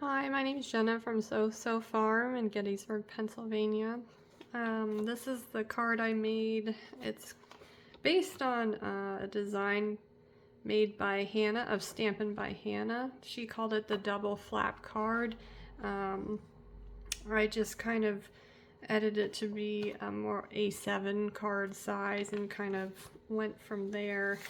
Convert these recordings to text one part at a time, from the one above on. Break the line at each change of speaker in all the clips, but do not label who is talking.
Hi, my name is Jenna from So Farm in Gettysburg, Pennsylvania. This is the card I made. It's based on a design made by Hannah, of Stampin' by Hannah. She called it the double flap card. I just kind of edited it to be a more A7 card size and kind of went from there.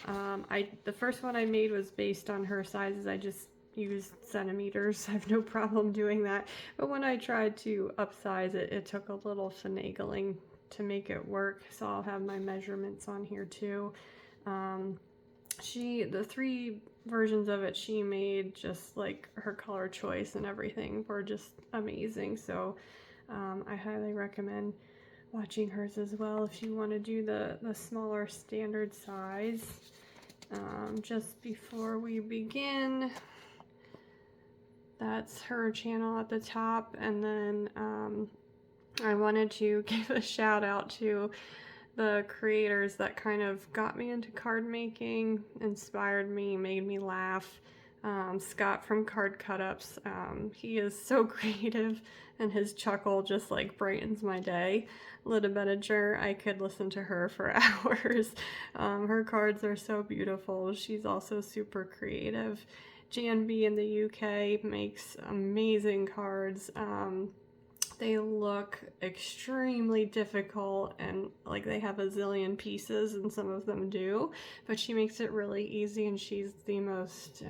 The first one I made was based on her sizes. I just used centimeters. I have no problem doing that. But when I tried to upsize it, it took a little finagling to make it work. So I'll have my measurements on here too. The three versions of it she made, just like her color choice and everything, were just amazing. So I highly recommend watching hers as well if you want to do the smaller standard size. Just before we begin, that's her channel at the top, and then I wanted to give a shout out to the creators that kind of got me into card making, inspired me, made me laugh. Scott from Card Cut-Ups, he is so creative, and his chuckle just like brightens my day. Lita Benninger, I could listen to her for hours. Her cards are so beautiful. She's also super creative. Jan B in the UK makes amazing cards. They look extremely difficult, and like they have a zillion pieces, and some of them do, but she makes it really easy, and she's the most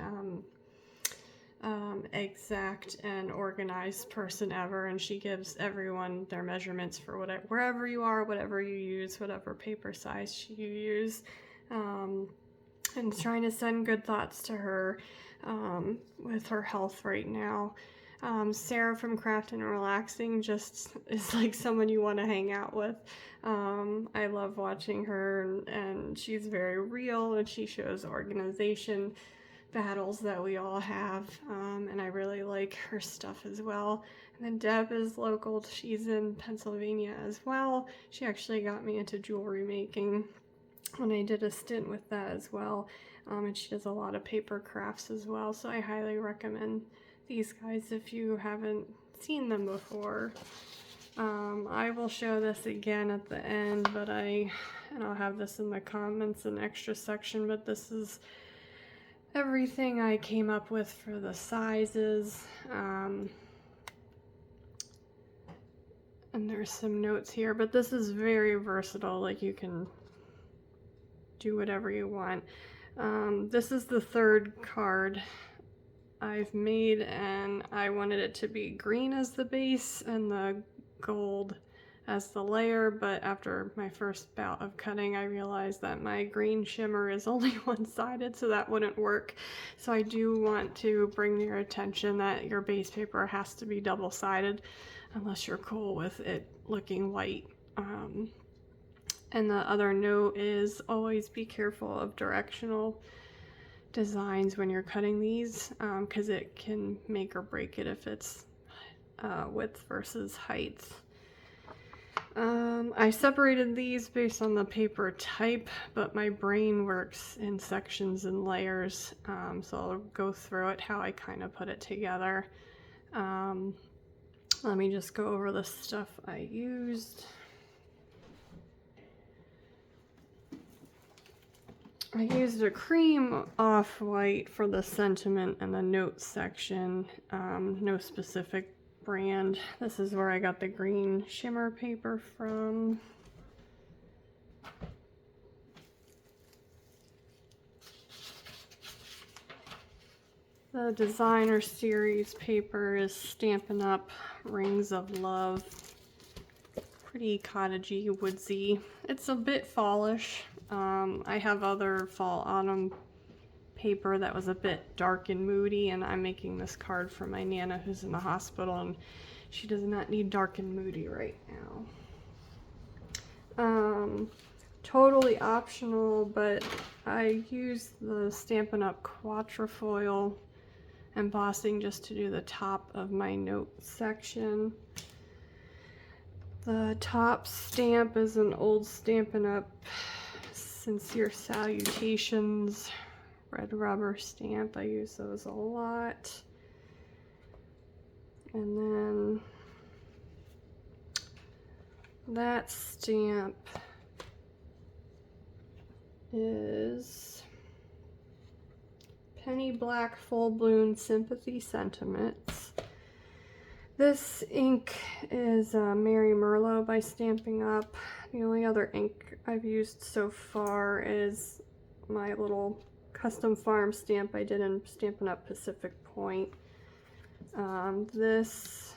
exact and organized person ever, and she gives everyone their measurements for wherever you are, whatever you use, whatever paper size you use, and trying to send good thoughts to her with her health right now. Sarah from Craft and Relaxing just is like someone you want to hang out with. I love watching her, and she's very real, and she shows organization battles that we all have, and I really like her stuff as well. And then Deb is local. She's in Pennsylvania as well. She actually got me into jewelry making when I did a stint with that as well, and she does a lot of paper crafts as well, so I highly recommend these guys if you haven't seen them before. I will show this again at the end, and I'll have this in the comments and extra section, but this is everything I came up with for the sizes. And there's some notes here, but this is very versatile. Like, you can do whatever you want. This is the third card I've made, and I wanted it to be green as the base and the gold as the layer, but after my first bout of cutting, I realized that my green shimmer is only one-sided, so that wouldn't work. So I do want to bring to your attention that your base paper has to be double-sided unless you're cool with it looking white. And the other note is always be careful of directional designs when you're cutting these, because it can make or break it if it's width versus height. I separated these based on the paper type, but my brain works in sections and layers, so I'll go through it how I kind of put it together. Let me just go over the stuff I used. I used a cream off-white for the sentiment and the notes section, no specific brand. This is where I got the green shimmer paper from. The designer series paper is Stampin' Up! Rings of Love. Pretty cottagey, woodsy. It's a bit fallish. I have other fall autumn paper that was a bit dark and moody, and I'm making this card for my Nana who's in the hospital, and she does not need dark and moody right now. Totally optional, but I used the Stampin' Up! Quatrefoil embossing just to do the top of my note section. The top stamp is an old Stampin' Up! Sincere Salutations red rubber stamp. I use those a lot. And then that stamp is Penny Black Full Bloom Sympathy Sentiments. This ink is Mary Merlot by Stampin' Up. The only other ink I've used so far is my little custom farm stamp I did in Stampin' Up Pacific Point. This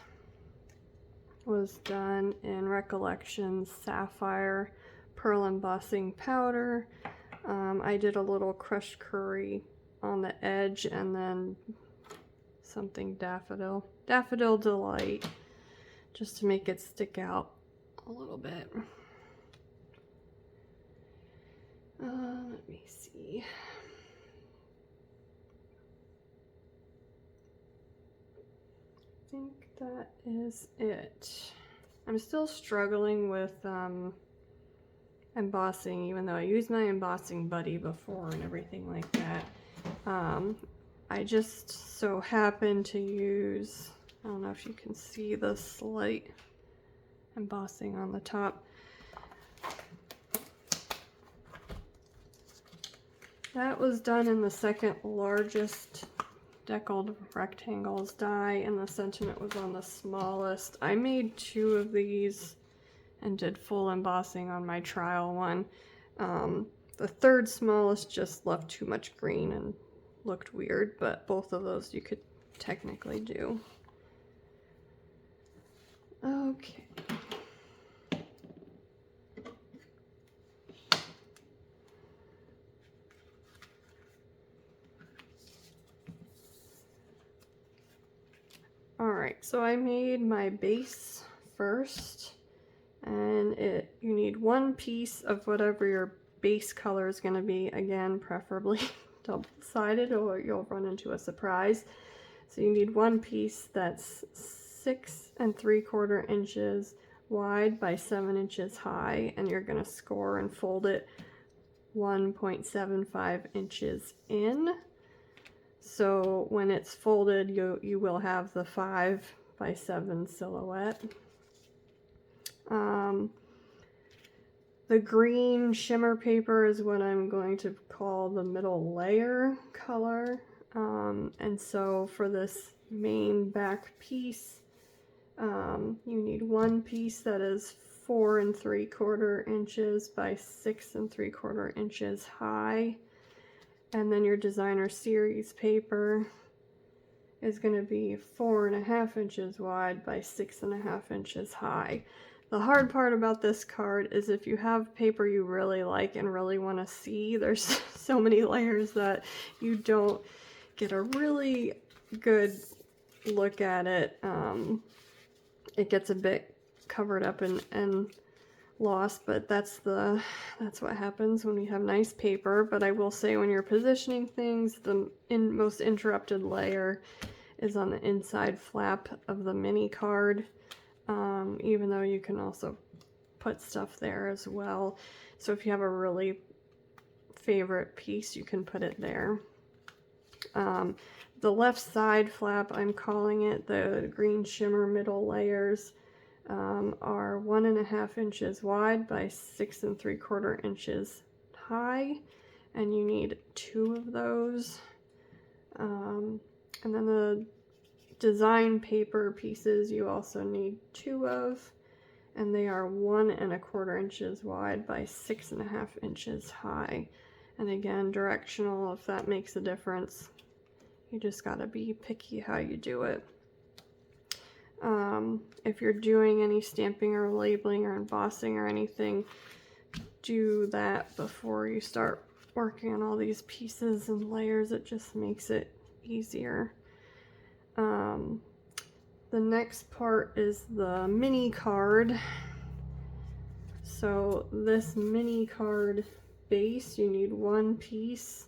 was done in Recollections Sapphire Pearl Embossing Powder. I did a little crushed curry on the edge and then something daffodil delight, just to make it stick out a little bit. Let me see. I think that is it. I'm still struggling with embossing, even though I used my embossing buddy before and everything like that. I just so happen to use, I don't know if you can see the slight embossing on the top. That was done in the second largest deckled rectangles die, and the sentiment was on the smallest. I made 2 of these and did full embossing on my trial one. The third smallest just left too much green and looked weird, but both of those you could technically do. Okay. Alright, so I made my base first, and you need 1 piece of whatever your base color is going to be, again preferably double-sided or you'll run into a surprise. So you need 1 piece that's 6 3/4 inches wide by 7 inches high, and you're going to score and fold it 1.75 inches in. So when it's folded, you will have the 5 by 7 silhouette. The green shimmer paper is what I'm going to call the middle layer color. And so for this main back piece, you need 1 piece that is 4 3/4 inches by 6 3/4 inches high. And then your designer series paper is going to be 4 1/2 inches wide by 6 1/2 inches high. The hard part about this card is if you have paper you really like and really want to see, there's so many layers that you don't get a really good look at it. It gets a bit covered up and lost, but that's what happens when we have nice paper. But I will say, when you're positioning things, the most interrupted layer is on the inside flap of the mini card, even though you can also put stuff there as well. So if you have a really favorite piece, you can put it there. The left side flap, I'm calling it, the green shimmer middle layers, are 1 1/2 inches wide by 6 3/4 inches high, and you need 2 of those. And then the design paper pieces you also need 2 of, and they are 1 1/4 inches wide by 6 1/2 inches high. And again, directional, if that makes a difference. You just gotta be picky how you do it. If you're doing any stamping or labeling or embossing or anything, do that before you start working on all these pieces and layers. It just makes it easier. The next part is the mini card. So this mini card base, you need 1 piece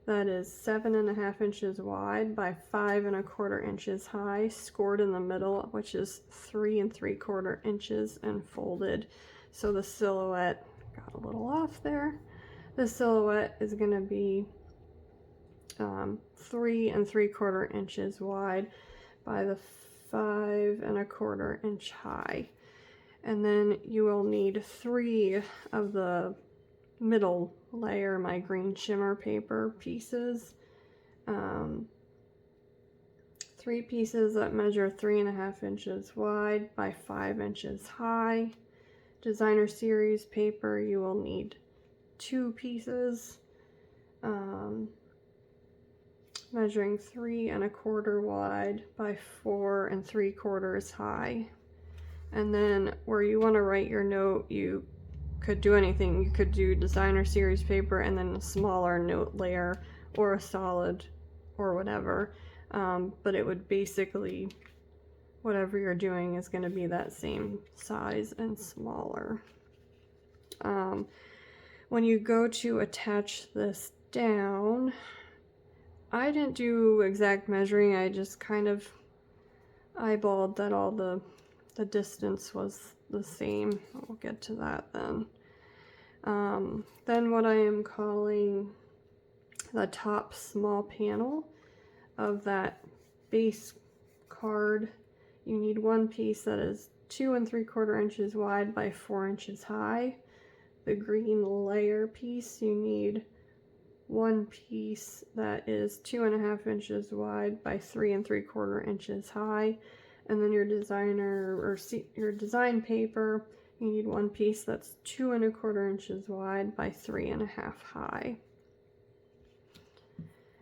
that is 7 1/2 inches wide by 5 1/4 inches high, scored in the middle, which is 3 3/4 inches, and folded. So the silhouette got a little off there. The silhouette is going to be 3 3/4 inches wide by the 5¼ inch high. And then you will need 3 of the middle layer, my green shimmer paper pieces. 3 pieces that measure 3½ inches wide by 5 inches high. Designer series paper, you will need 2 pieces, measuring 3¼ wide by 4¾ high. And then where you want to write your note, you could do anything. You could do designer series paper and then a smaller note layer or a solid or whatever. But it would basically, whatever you're doing is going to be that same size and smaller. When you go to attach this down, I didn't do exact measuring. I just kind of eyeballed that all the distance was the same. We'll get to that then. Then what I am calling the top small panel of that base card, you need 1 piece that is 2¾ inches wide by 4 inches high. The green layer piece, you need 1 piece that is 2½ inches wide by 3¾ inches high. And then your designer or your design paper, you need 1 piece that's 2¼ inches wide by 3½ high.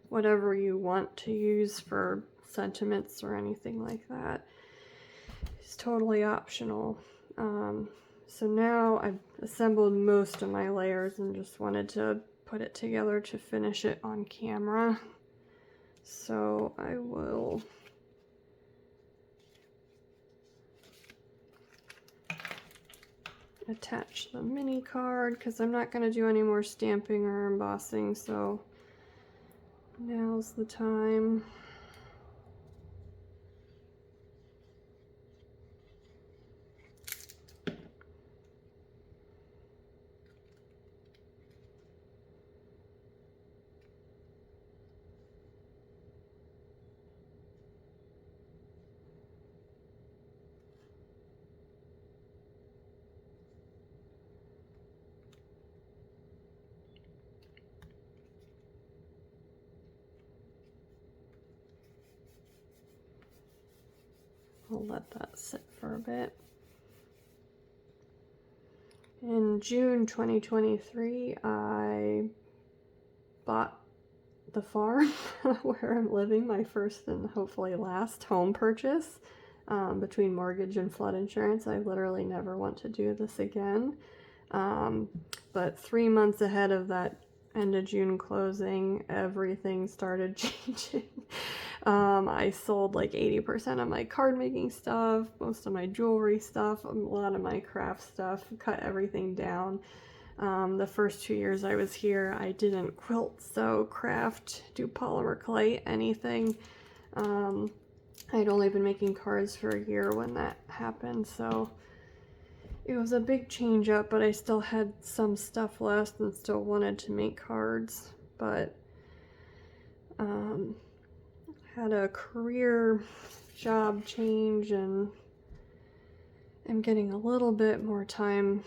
Whatever you want to use for sentiments or anything like that is totally optional. So now I've assembled most of my layers and just wanted to put it together to finish it on camera. So I will attach the mini card because I'm not going to do any more stamping or embossing, so now's the time. I'll let that sit for a bit. In June 2023, I bought the farm where I'm living, my first and hopefully last home purchase. Between mortgage and flood insurance, I literally never want to do this again. But 3 months ahead of that end of June closing, everything started changing. I sold like 80% of my card making stuff, most of my jewelry stuff, a lot of my craft stuff, cut everything down. The first 2 years I was here, I didn't quilt, sew, craft, do polymer clay, anything. I'd only been making cards for a year when that happened, so it was a big change up, but I still had some stuff left and still wanted to make cards. But had a career job change and I'm getting a little bit more time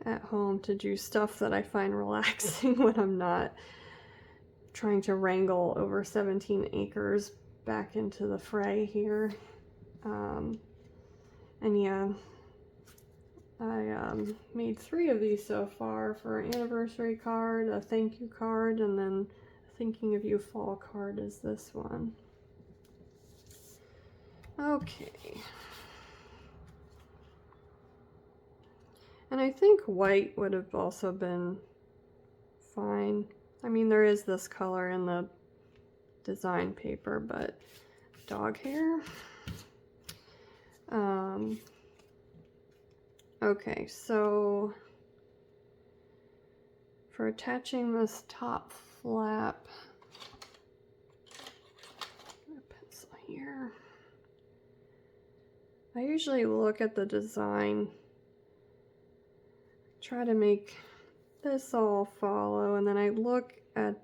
at home to do stuff that I find relaxing when I'm not trying to wrangle over 17 acres back into the fray here. And yeah, I made 3 of these so far for an anniversary card, a thank you card, and then a thinking of you fall card is this one. Okay. And I think white would have also been fine. I mean, there is this color in the design paper, but dog hair. Okay, so for attaching this top flap, a pencil here. I usually look at the design, try to make this all follow, and then I look at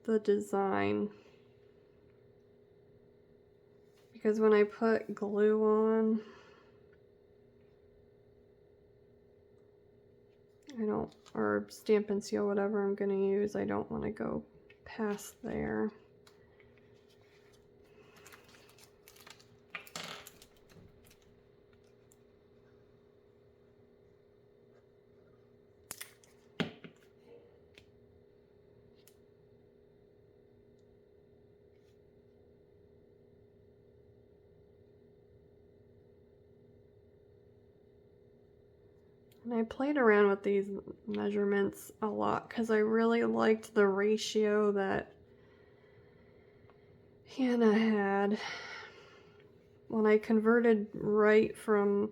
the design because when I put glue on, or Stampin' Seal, whatever I'm going to use, I don't want to go past there. And I played around with these measurements a lot because I really liked the ratio that Hannah had. When I converted right from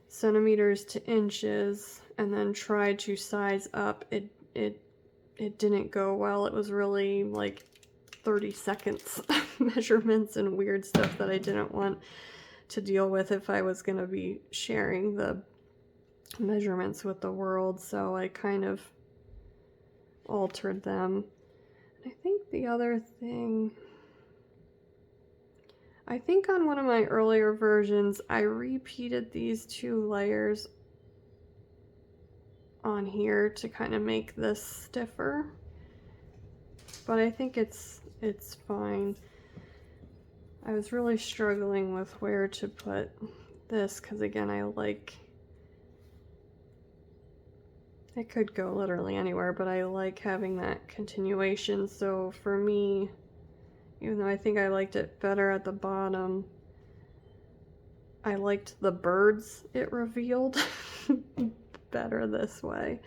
centimeters to inches and then tried to size up, it didn't go well. It was really like 30 seconds measurements and weird stuff that I didn't want to deal with if I was going to be sharing the measurements with the world, so I kind of altered them. And I think the other thing, I think on one of my earlier versions I repeated these 2 layers on here to kind of make this stiffer, but I think it's fine. I was really struggling with where to put this because, again, it could go literally anywhere, but I like having that continuation. So for me, even though I think I liked it better at the bottom, I liked the birds it revealed better this way.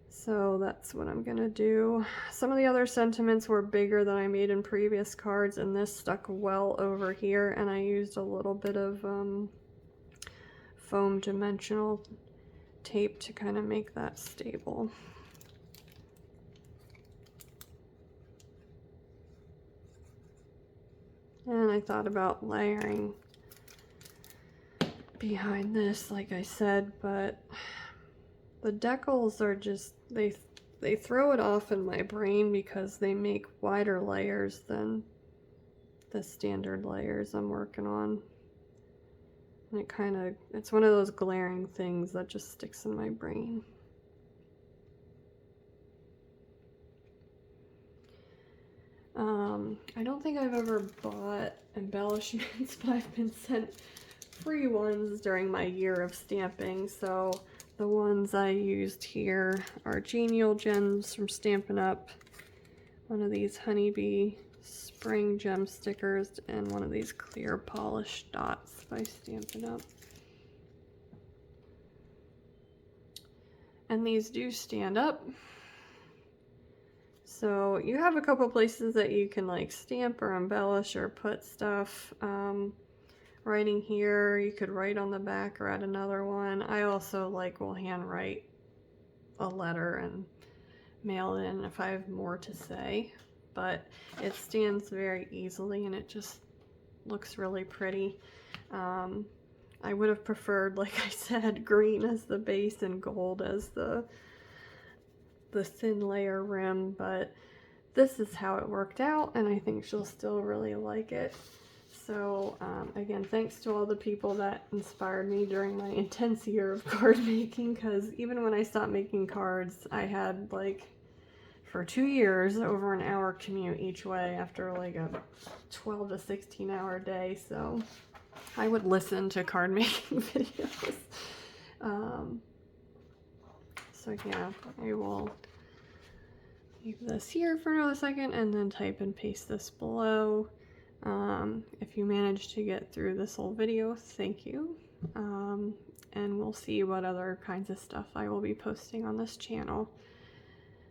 So that's what I'm gonna do. Some of the other sentiments were bigger than I made in previous cards, and this stuck well over here, and I used a little bit of foam dimensional tape to kind of make that stable. And I thought about layering behind this, like I said, but the decals are just, they throw it off in my brain because they make wider layers than the standard layers I'm working on. And it's one of those glaring things that just sticks in my brain. I don't think I've ever bought embellishments, but I've been sent free ones during my year of stamping. So the ones I used here are Genial Gems from Stampin' Up, one of these Honeybee Spring Gem stickers, and one of these clear polished dots by Stampin' Up. And these do stand up. So you have a couple places that you can like stamp or embellish or put stuff. Writing here, you could write on the back or add another one. I also will handwrite a letter and mail it in if I have more to say. But it stands very easily and it just looks really pretty. I would have preferred, like I said, green as the base and gold as the thin layer rim, but this is how it worked out, and I think she'll still really like it. So again, thanks to all the people that inspired me during my intense year of card making, because even when I stopped making cards, I had for 2 years over an hour commute each way after a 12 to 16 hour day, so I would listen to card making videos. So yeah, I will leave this here for another second and then type and paste this below. If you managed to get through this whole video, thank you. And we'll see what other kinds of stuff I will be posting on this channel.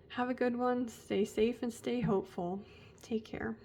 Have a good one, stay safe and stay hopeful. Take care.